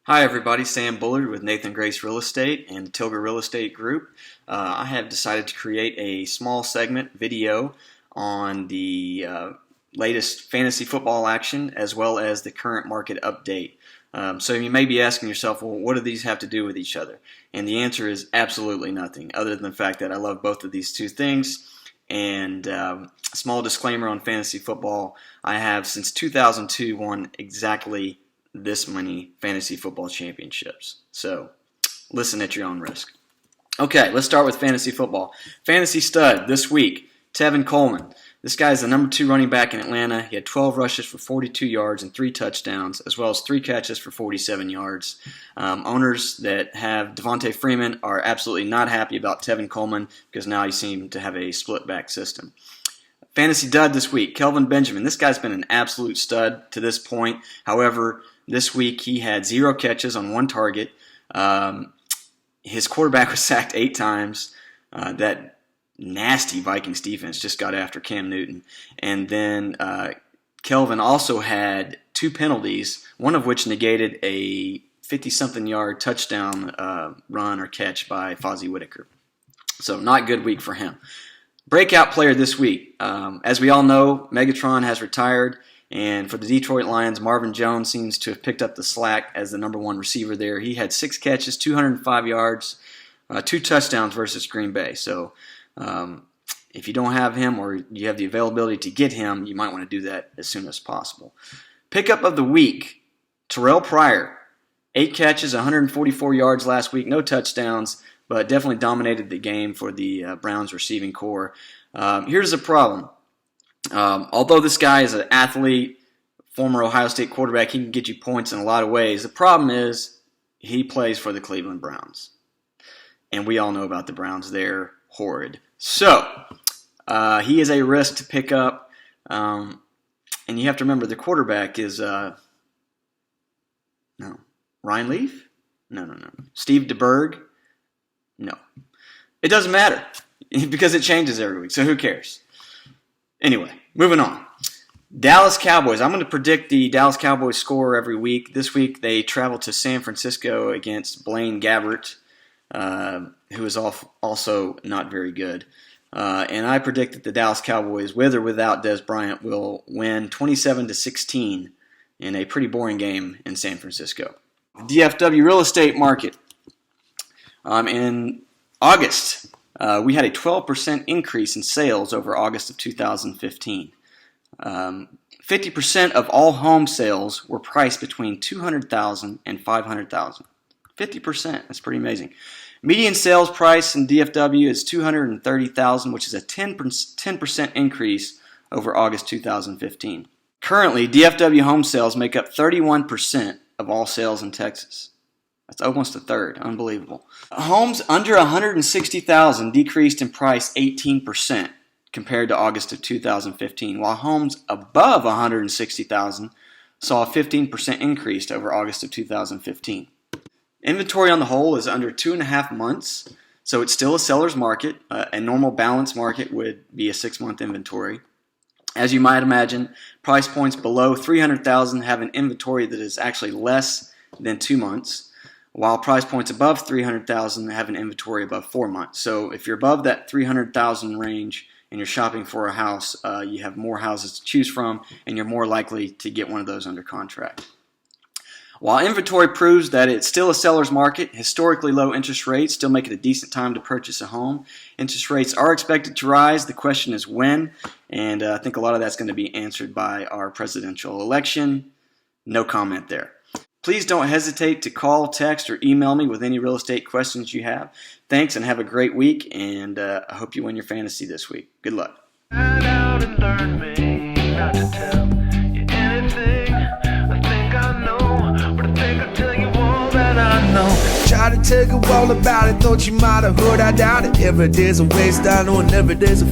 Hi everybody, Sam Bullard with Nathan Grace Real Estate and Tilger Real Estate Group. I have decided to create a small segment video on the latest fantasy football action as well as the current market update. So you may be asking yourself, well, what do these have to do with each other? And the answer is absolutely nothing, other than the fact that I love both of these two things. And small disclaimer on fantasy football, I have since 2002 won exactly this many fantasy football championships. So listen at your own risk. Okay, let's start with fantasy football. Fantasy stud this week, Tevin Coleman. This guy is the number 2 running back in Atlanta. He had 12 rushes for 42 yards and 3 touchdowns, as well as 3 catches for 47 yards. Owners that have Devontae Freeman are absolutely not happy about Tevin Coleman because now you seem to have a split back system. Fantasy dud this week, Kelvin Benjamin. This guy's been an absolute stud to this point. However, this week he had 0 catches on 1 target. His quarterback was sacked 8 times. That nasty Vikings defense just got after Cam Newton. And then Kelvin also had 2 penalties, one of which negated a 50-something yard touchdown run or catch by Fozzie Whitaker. So not a good week for him. Breakout player this week. As we all know, Megatron has retired. And for the Detroit Lions, Marvin Jones seems to have picked up the slack as the number 1 receiver there. He had 6 catches, 205 yards, 2 touchdowns versus Green Bay. So if you don't have him or you have the availability to get him, you might want to do that as soon as possible. Pickup of the week, Terrell Pryor. 8 catches, 144 yards last week, no touchdowns, but definitely dominated the game for the Browns receiving core. Here's the problem. Although this guy is an athlete, former Ohio State quarterback, he can get you points in a lot of ways. The problem is he plays for the Cleveland Browns. And we all know about the Browns. They're horrid. So, he is a risk to pick up. And you have to remember the quarterback is, Ryan Leaf? No. Steve DeBerg? No. It doesn't matter because it changes every week, so who cares? Anyway, moving on. Dallas Cowboys. I'm going to predict the Dallas Cowboys score every week. This week they travel to San Francisco against Blaine Gabbert, who is also not very good. And I predict that the Dallas Cowboys, with or without Dez Bryant, will win 27-16 in a pretty boring game in San Francisco. DFW real estate market. In August, we had a 12% increase in sales over August of 2015. 50% of all home sales were priced between $200,000 and $500,000. 50%, that's pretty amazing. Median sales price in DFW is $230,000, which is a 10% increase over August 2015. Currently, DFW home sales make up 31% of all sales in Texas. That's almost a third. Unbelievable. Homes under $160,000 decreased in price 18% compared to August of 2015, while homes above $160,000 saw a 15% increase over August of 2015. Inventory on the whole is under 2.5 months, so it's still a seller's market. A normal balanced market would be a 6-month inventory. As you might imagine, price points below $300,000 have an inventory that is actually less than 2 months, while price points above $300,000 have an inventory above 4 months. So if you're above that $300,000 range and you're shopping for a house, you have more houses to choose from, and you're more likely to get one of those under contract. While inventory proves that it's still a seller's market, historically low interest rates still make it a decent time to purchase a home. Interest rates are expected to rise. The question is when, and I think a lot of that's going to be answered by our presidential election. No comment there. Please don't hesitate to call, text, or email me with any real estate questions you have. Thanks, and have a great week, and I hope you win your fantasy this week. Good luck. Try to tell you all about it, thought you might have heard, I doubt it. Every day's a waste, I know, and every day's a